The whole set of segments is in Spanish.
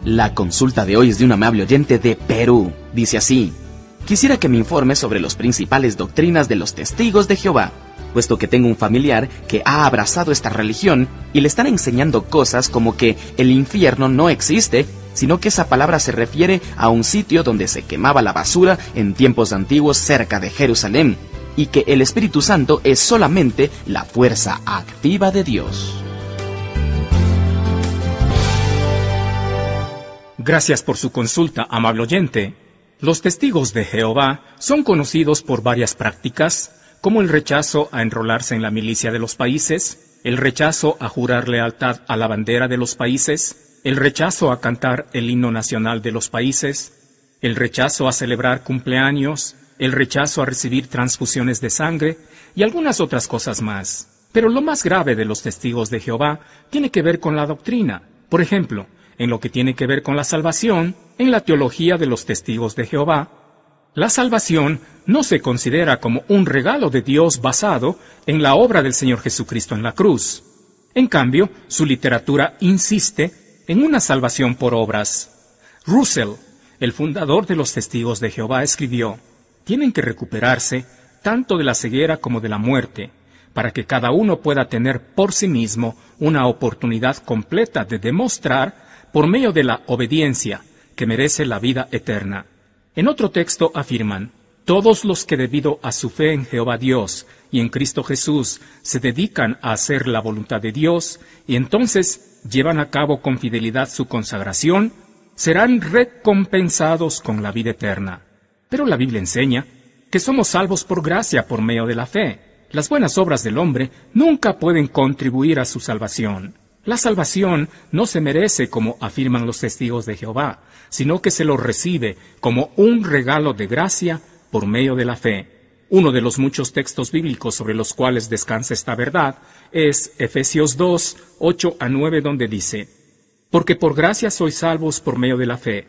La consulta de hoy es de un amable oyente de Perú. Dice así: quisiera que me informe sobre las principales doctrinas de los testigos de Jehová, puesto que tengo un familiar que ha abrazado esta religión y le están enseñando cosas como que el infierno no existe, sino que esa palabra se refiere a un sitio donde se quemaba la basura en tiempos antiguos cerca de Jerusalén, y que el Espíritu Santo es solamente la fuerza activa de Dios. Gracias por su consulta, amable oyente. Los testigos de Jehová son conocidos por varias prácticas, como el rechazo a enrolarse en la milicia de los países, el rechazo a jurar lealtad a la bandera de los países, el rechazo a cantar el himno nacional de los países, el rechazo a celebrar cumpleaños, el rechazo a recibir transfusiones de sangre y algunas otras cosas más. Pero lo más grave de los testigos de Jehová tiene que ver con la doctrina. Por ejemplo, en lo que tiene que ver con la salvación, en la teología de los testigos de Jehová, la salvación no se considera como un regalo de Dios basado en la obra del Señor Jesucristo en la cruz. En cambio, su literatura insiste en una salvación por obras. Russell, el fundador de los testigos de Jehová, escribió: tienen que recuperarse tanto de la ceguera como de la muerte, para que cada uno pueda tener por sí mismo una oportunidad completa de demostrar, por medio de la obediencia, que merece la vida eterna. En otro texto afirman: todos los que debido a su fe en Jehová Dios y en Cristo Jesús se dedican a hacer la voluntad de Dios y entonces llevan a cabo con fidelidad su consagración, serán recompensados con la vida eterna. Pero la Biblia enseña que somos salvos por gracia por medio de la fe. Las buenas obras del hombre nunca pueden contribuir a su salvación. La salvación no se merece, como afirman los testigos de Jehová, sino que se lo recibe como un regalo de gracia por medio de la fe. Uno de los muchos textos bíblicos sobre los cuales descansa esta verdad es Efesios 2, 8 a 9, donde dice: porque por gracia sois salvos por medio de la fe,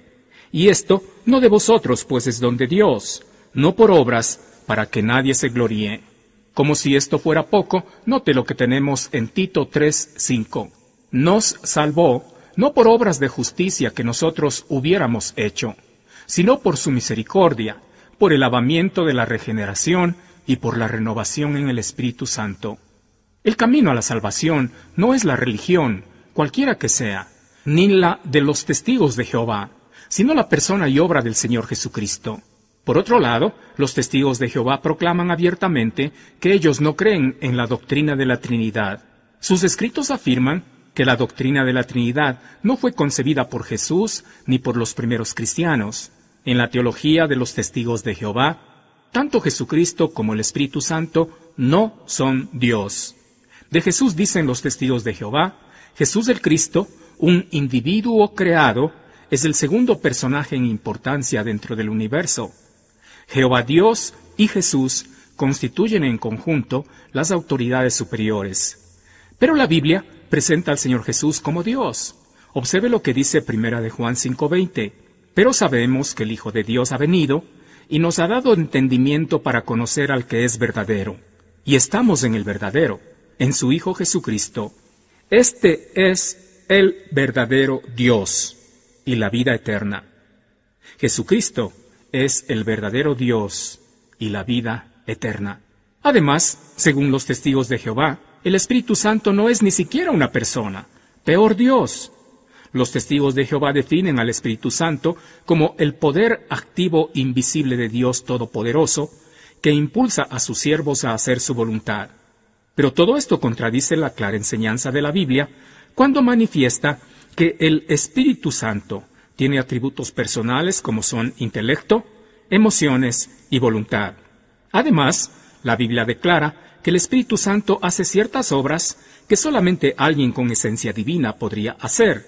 y esto no de vosotros, pues es don de Dios, no por obras, para que nadie se gloríe. Como si esto fuera poco, note lo que tenemos en Tito 3, 5. Nos salvó, no por obras de justicia que nosotros hubiéramos hecho, sino por su misericordia, por el lavamiento de la regeneración y por la renovación en el Espíritu Santo. El camino a la salvación no es la religión, cualquiera que sea, ni la de los testigos de Jehová, sino la persona y obra del Señor Jesucristo. Por otro lado, los testigos de Jehová proclaman abiertamente que ellos no creen en la doctrina de la Trinidad. Sus escritos afirman que la doctrina de la Trinidad no fue concebida por Jesús ni por los primeros cristianos. En la teología de los testigos de Jehová, tanto Jesucristo como el Espíritu Santo no son Dios. De Jesús dicen los testigos de Jehová: Jesús el Cristo, un individuo creado, es el segundo personaje en importancia dentro del universo. Jehová Dios y Jesús constituyen en conjunto las autoridades superiores. Pero la Biblia presenta al Señor Jesús como Dios. Observe lo que dice 1 de Juan 5:20. Pero sabemos que el Hijo de Dios ha venido y nos ha dado entendimiento para conocer al que es verdadero. Y estamos en el verdadero, en su Hijo Jesucristo. Este es el verdadero Dios y la vida eterna. Jesucristo es el verdadero Dios y la vida eterna. Además, según los testigos de Jehová, el Espíritu Santo no es ni siquiera una persona, peor Dios. Los testigos de Jehová definen al Espíritu Santo como el poder activo invisible de Dios Todopoderoso, que impulsa a sus siervos a hacer su voluntad. Pero todo esto contradice la clara enseñanza de la Biblia cuando manifiesta que el Espíritu Santo tiene atributos personales como son intelecto, emociones y voluntad. Además, la Biblia declara que el Espíritu Santo hace ciertas obras que solamente alguien con esencia divina podría hacer,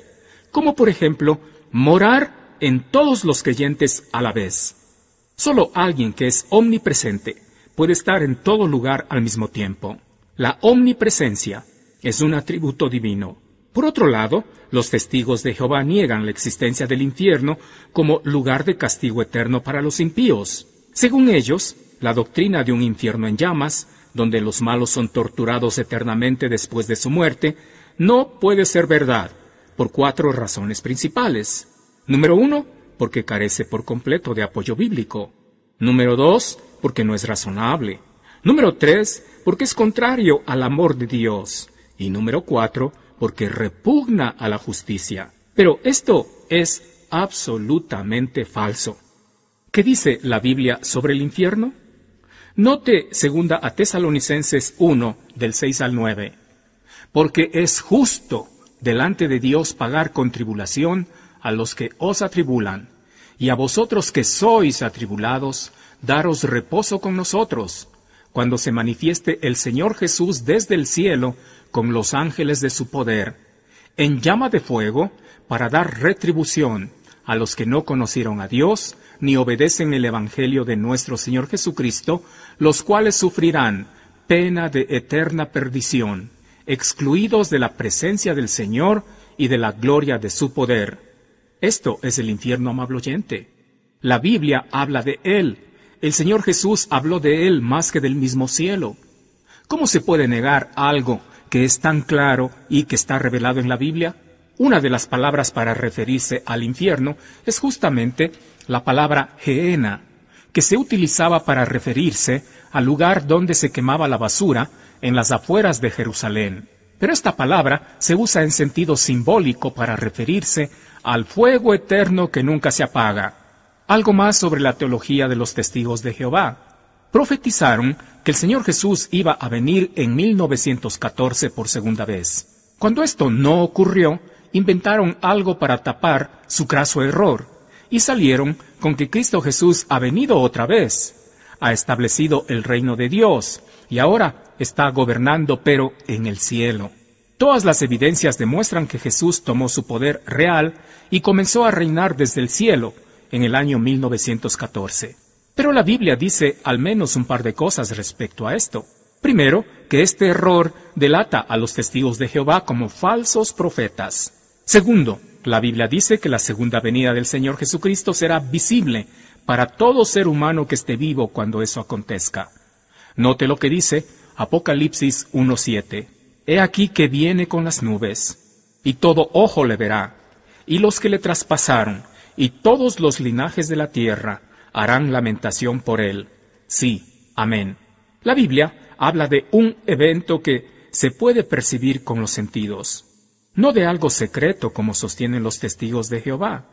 como por ejemplo, morar en todos los creyentes a la vez. Solo alguien que es omnipresente puede estar en todo lugar al mismo tiempo. La omnipresencia es un atributo divino. Por otro lado, los testigos de Jehová niegan la existencia del infierno como lugar de castigo eterno para los impíos. Según ellos, la doctrina de un infierno en llamas, donde los malos son torturados eternamente después de su muerte, no puede ser verdad, por 4 razones principales. Número 1, porque carece por completo de apoyo bíblico. Número 2, porque no es razonable. Número 3, porque es contrario al amor de Dios. Y número 4, porque repugna a la justicia. Pero esto es absolutamente falso. ¿Qué dice la Biblia sobre el infierno? Note 2 a Tesalonicenses 1, del 6 al 9. Porque es justo delante de Dios pagar con tribulación a los que os atribulan, y a vosotros que sois atribulados, daros reposo con nosotros, cuando se manifieste el Señor Jesús desde el cielo con los ángeles de su poder, en llama de fuego, para dar retribución a los que no conocieron a Dios, ni obedecen el Evangelio de nuestro Señor Jesucristo, los cuales sufrirán pena de eterna perdición, excluidos de la presencia del Señor y de la gloria de su poder. Esto es el infierno, amable oyente. La Biblia habla de él. El Señor Jesús habló de él más que del mismo cielo. ¿Cómo se puede negar algo que es tan claro y que está revelado en la Biblia? Una de las palabras para referirse al infierno es justamente la palabra Gehenna, que se utilizaba para referirse al lugar donde se quemaba la basura en las afueras de Jerusalén. Pero esta palabra se usa en sentido simbólico para referirse al fuego eterno que nunca se apaga. Algo más sobre la teología de los testigos de Jehová. Profetizaron que el Señor Jesús iba a venir en 1914 por segunda vez. Cuando esto no ocurrió, inventaron algo para tapar su craso error, y salieron con que Cristo Jesús ha venido otra vez, ha establecido el reino de Dios, y ahora está gobernando, pero en el cielo. Todas las evidencias demuestran que Jesús tomó su poder real y comenzó a reinar desde el cielo en el año 1914. Pero la Biblia dice al menos un par de cosas respecto a esto. Primero, que este error delata a los testigos de Jehová como falsos profetas. Segundo, la Biblia dice que la segunda venida del Señor Jesucristo será visible para todo ser humano que esté vivo cuando eso acontezca. Note lo que dice Apocalipsis 1:7. He aquí que viene con las nubes, y todo ojo le verá, y los que le traspasaron, y todos los linajes de la tierra harán lamentación por él. Sí, amén. La Biblia habla de un evento que se puede percibir con los sentidos, no de algo secreto como sostienen los testigos de Jehová.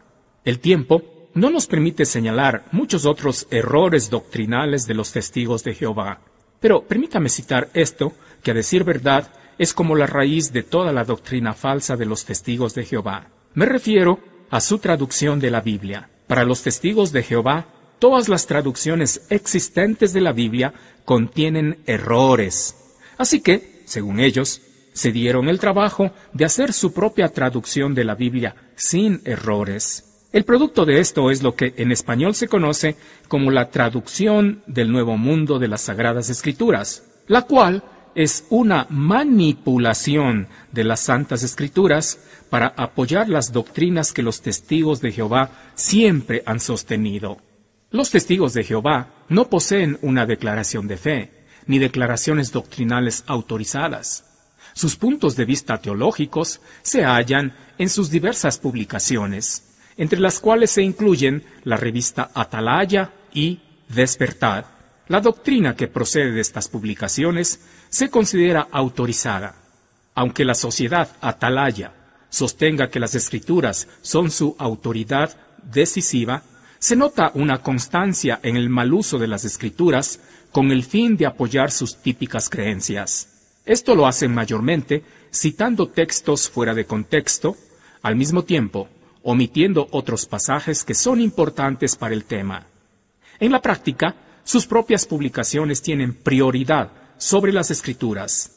El tiempo no nos permite señalar muchos otros errores doctrinales de los testigos de Jehová. Pero permítame citar esto, que a decir verdad es como la raíz de toda la doctrina falsa de los testigos de Jehová. Me refiero a su traducción de la Biblia. Para los testigos de Jehová, todas las traducciones existentes de la Biblia contienen errores. Así que, según ellos, se dieron el trabajo de hacer su propia traducción de la Biblia sin errores. El producto de esto es lo que en español se conoce como la traducción del Nuevo Mundo de las Sagradas Escrituras, la cual es una manipulación de las Santas Escrituras para apoyar las doctrinas que los testigos de Jehová siempre han sostenido. Los testigos de Jehová no poseen una declaración de fe, ni declaraciones doctrinales autorizadas. Sus puntos de vista teológicos se hallan en sus diversas publicaciones, entre las cuales se incluyen la revista Atalaya y Despertad. La doctrina que procede de estas publicaciones se considera autorizada. Aunque la sociedad Atalaya sostenga que las Escrituras son su autoridad decisiva, se nota una constancia en el mal uso de las Escrituras con el fin de apoyar sus típicas creencias. Esto lo hacen mayormente citando textos fuera de contexto, al mismo tiempo omitiendo otros pasajes que son importantes para el tema. En la práctica, sus propias publicaciones tienen prioridad sobre las Escrituras.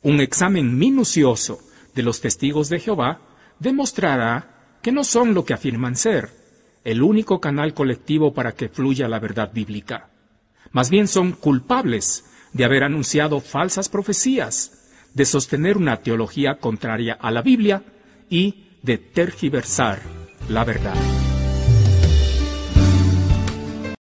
Un examen minucioso de los testigos de Jehová demostrará que no son lo que afirman ser, el único canal colectivo para que fluya la verdad bíblica. Más bien son culpables de haber anunciado falsas profecías, de sostener una teología contraria a la Biblia y de tergiversar la verdad.